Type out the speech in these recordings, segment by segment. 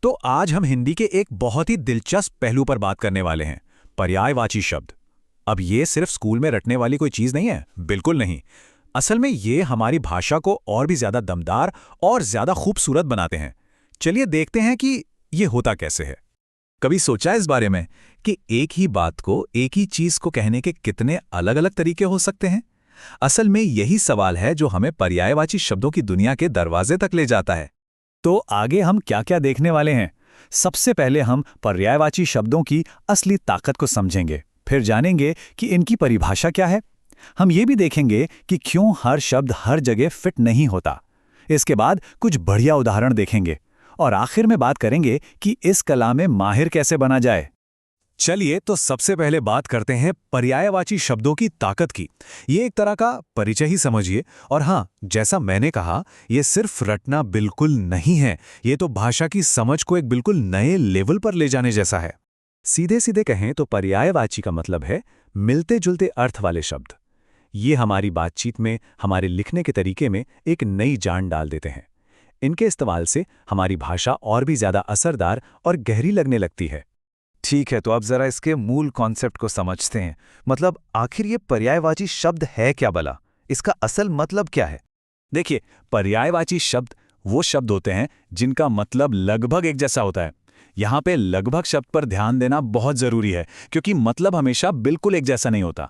तो आज हम हिंदी के एक बहुत ही दिलचस्प पहलू पर बात करने वाले हैं, पर्यायवाची शब्द। अब ये सिर्फ स्कूल में रटने वाली कोई चीज नहीं है, बिल्कुल नहीं। असल में ये हमारी भाषा को और भी ज्यादा दमदार और ज्यादा खूबसूरत बनाते हैं। चलिए देखते हैं कि ये होता कैसे है। कभी सोचा इस बारे में कि एक ही बात को, एक ही चीज को कहने के कितने अलग अलग तरीके हो सकते हैं? असल में यही सवाल है जो हमें पर्यायवाची शब्दों की दुनिया के दरवाजे तक ले जाता है। तो आगे हम क्या क्या देखने वाले हैं? सबसे पहले हम पर्यायवाची शब्दों की असली ताकत को समझेंगे, फिर जानेंगे कि इनकी परिभाषा क्या है। हम ये भी देखेंगे कि क्यों हर शब्द हर जगह फिट नहीं होता। इसके बाद कुछ बढ़िया उदाहरण देखेंगे और आखिर में बात करेंगे कि इस कला में माहिर कैसे बना जाए। चलिए तो सबसे पहले बात करते हैं पर्यायवाची शब्दों की ताकत की। ये एक तरह का परिचय ही समझिए। और हाँ, जैसा मैंने कहा, ये सिर्फ रटना बिल्कुल नहीं है, ये तो भाषा की समझ को एक बिल्कुल नए लेवल पर ले जाने जैसा है। सीधे सीधे कहें तो पर्यायवाची का मतलब है मिलते जुलते अर्थ वाले शब्द। ये हमारी बातचीत में, हमारे लिखने के तरीके में एक नई जान डाल देते हैं। इनके इस्तेमाल से हमारी भाषा और भी ज्यादा असरदार और गहरी लगने लगती है। ठीक है, तो अब जरा इसके मूल कॉन्सेप्ट को समझते हैं। मतलब आखिर ये पर्यायवाची शब्द है क्या भला? इसका असल मतलब क्या है? देखिए, पर्यायवाची शब्द वो शब्द होते हैं जिनका मतलब लगभग एक जैसा होता है। यहाँ पे लगभग शब्द पर ध्यान देना बहुत जरूरी है, क्योंकि मतलब हमेशा बिल्कुल एक जैसा नहीं होता।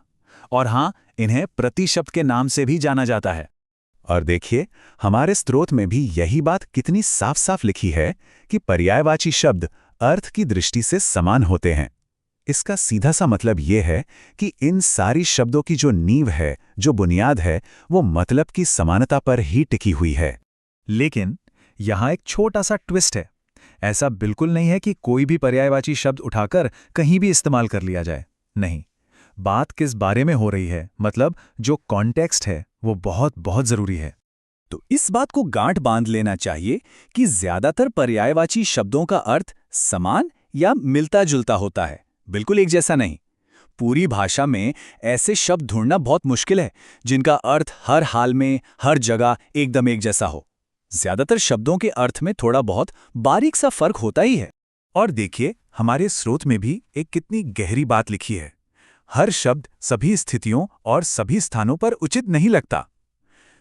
और हाँ, इन्हें प्रतिशब्द के नाम से भी जाना जाता है। और देखिए, हमारे स्रोत में भी यही बात कितनी साफ साफ लिखी है कि पर्यायवाची शब्द अर्थ की दृष्टि से समान होते हैं। इसका सीधा सा मतलब यह है कि इन सारी शब्दों की जो नींव है, जो बुनियाद है, वो मतलब की समानता पर ही टिकी हुई है। लेकिन यहाँ एक छोटा सा ट्विस्ट है। ऐसा बिल्कुल नहीं है कि कोई भी पर्यायवाची शब्द उठाकर कहीं भी इस्तेमाल कर लिया जाए। नहीं, बात किस बारे में हो रही है, मतलब जो कॉन्टेक्स्ट है, वो बहुत बहुत जरूरी है। तो इस बात को गांठ बांध लेना चाहिए कि ज्यादातर पर्यायवाची शब्दों का अर्थ समान या मिलता जुलता होता है, बिल्कुल एक जैसा नहीं। पूरी भाषा में ऐसे शब्द ढूंढना बहुत मुश्किल है जिनका अर्थ हर हाल में, हर जगह एकदम एक जैसा हो। ज्यादातर शब्दों के अर्थ में थोड़ा बहुत बारीक सा फर्क होता ही है। और देखिए, हमारे स्रोत में भी एक कितनी गहरी बात लिखी है। हर शब्द सभी स्थितियों और सभी स्थानों पर उचित नहीं लगता।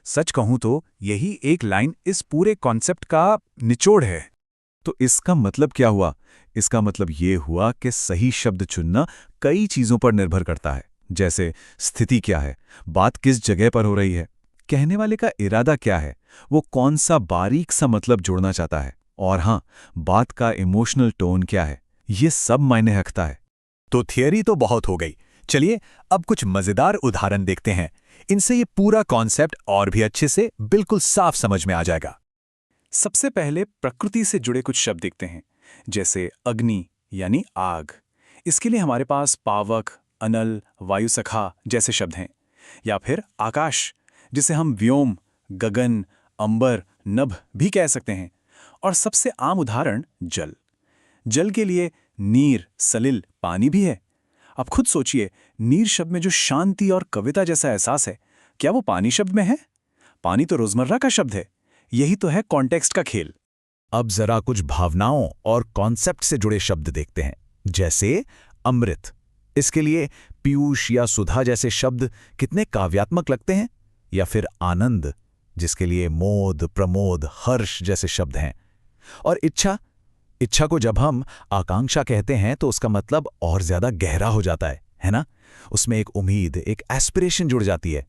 सच कहूं तो यही एक लाइन इस पूरे कॉन्सेप्ट का निचोड़ है। तो इसका मतलब क्या हुआ? इसका मतलब ये हुआ कि सही शब्द चुनना कई चीजों पर निर्भर करता है। जैसे स्थिति क्या है, बात किस जगह पर हो रही है, कहने वाले का इरादा क्या है, वो कौन सा बारीक सा मतलब जोड़ना चाहता है, और हाँ, बात का इमोशनल टोन क्या है, ये सब मायने रखता है। तो थियरी तो बहुत हो गई। चलिए अब कुछ मजेदार उदाहरण देखते हैं। इनसे ये पूरा कॉन्सेप्ट और भी अच्छे से बिल्कुल साफ समझ में आ जाएगा। सबसे पहले प्रकृति से जुड़े कुछ शब्द देखते हैं, जैसे अग्नि यानी आग। इसके लिए हमारे पास पावक, अनल, वायुसखा जैसे शब्द हैं। या फिर आकाश, जिसे हम व्योम, गगन, अंबर, नभ भी कह सकते हैं। और सबसे आम उदाहरण जल। जल के लिए नीर, सलिल, पानी भी है। अब खुद सोचिए, नीर शब्द में जो शांति और कविता जैसा एहसास है, क्या वो पानी शब्द में है? पानी तो रोजमर्रा का शब्द है। यही तो है कॉन्टेक्स्ट का खेल। अब जरा कुछ भावनाओं और कॉन्सेप्ट से जुड़े शब्द देखते हैं, जैसे अमृत। इसके लिए पीयूष या सुधा जैसे शब्द कितने काव्यात्मक लगते हैं। या फिर आनंद, जिसके लिए मोद, प्रमोद, हर्ष जैसे शब्द हैं। और इच्छा को जब हम आकांक्षा कहते हैं तो उसका मतलब और ज्यादा गहरा हो जाता है ना? उसमें एक उम्मीद, एक एस्पिरेशन जुड़ जाती है।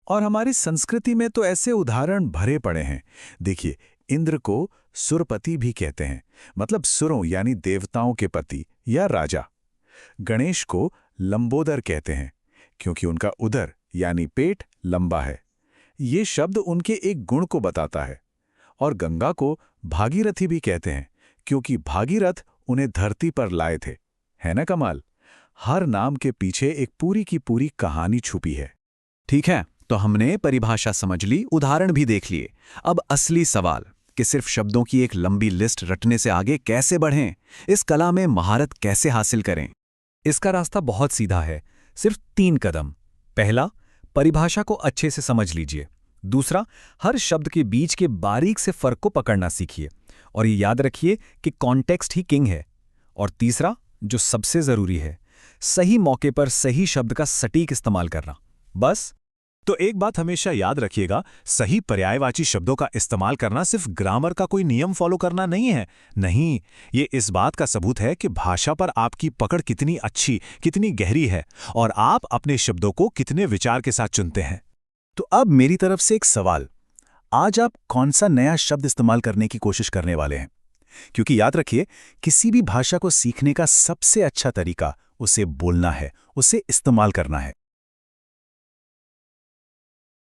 और हमारी संस्कृति में तो ऐसे उदाहरण भरे पड़े हैं। देखिए, इंद्र को सुरपति भी कहते हैं, मतलब सुरों यानी देवताओं के पति या राजा। गणेश को लंबोदर कहते हैं, क्योंकि उनका उदर यानी पेट लंबा है। ये शब्द उनके एक गुण को बताता है। और गंगा को भागीरथी भी कहते हैं, क्योंकि भागीरथ उन्हें धरती पर लाए थे। है ना कमाल? हर नाम के पीछे एक पूरी की पूरी कहानी छुपी है। ठीक है, तो हमने परिभाषा समझ ली, उदाहरण भी देख लिए। अब असली सवाल कि सिर्फ शब्दों की एक लंबी लिस्ट रटने से आगे कैसे बढ़ें, इस कला में महारत कैसे हासिल करें? इसका रास्ता बहुत सीधा है, सिर्फ 3 कदम। पहला, परिभाषा को अच्छे से समझ लीजिए। दूसरा, हर शब्द के बीच के बारीक से फर्क को पकड़ना सीखिए और ये याद रखिए कि कॉन्टेक्स्ट ही किंग है। और तीसरा, जो सबसे जरूरी है, सही मौके पर सही शब्द का सटीक इस्तेमाल करना। बस। तो एक बात हमेशा याद रखिएगा, सही पर्यायवाची शब्दों का इस्तेमाल करना सिर्फ ग्रामर का कोई नियम फॉलो करना नहीं है। नहीं, ये इस बात का सबूत है कि भाषा पर आपकी पकड़ कितनी अच्छी, कितनी गहरी है और आप अपने शब्दों को कितने विचार के साथ चुनते हैं। तो अब मेरी तरफ से एक सवाल, आज आप कौन सा नया शब्द इस्तेमाल करने की कोशिश करने वाले हैं? क्योंकि याद रखिए, किसी भी भाषा को सीखने का सबसे अच्छा तरीका उसे बोलना है, उसे इस्तेमाल करना है।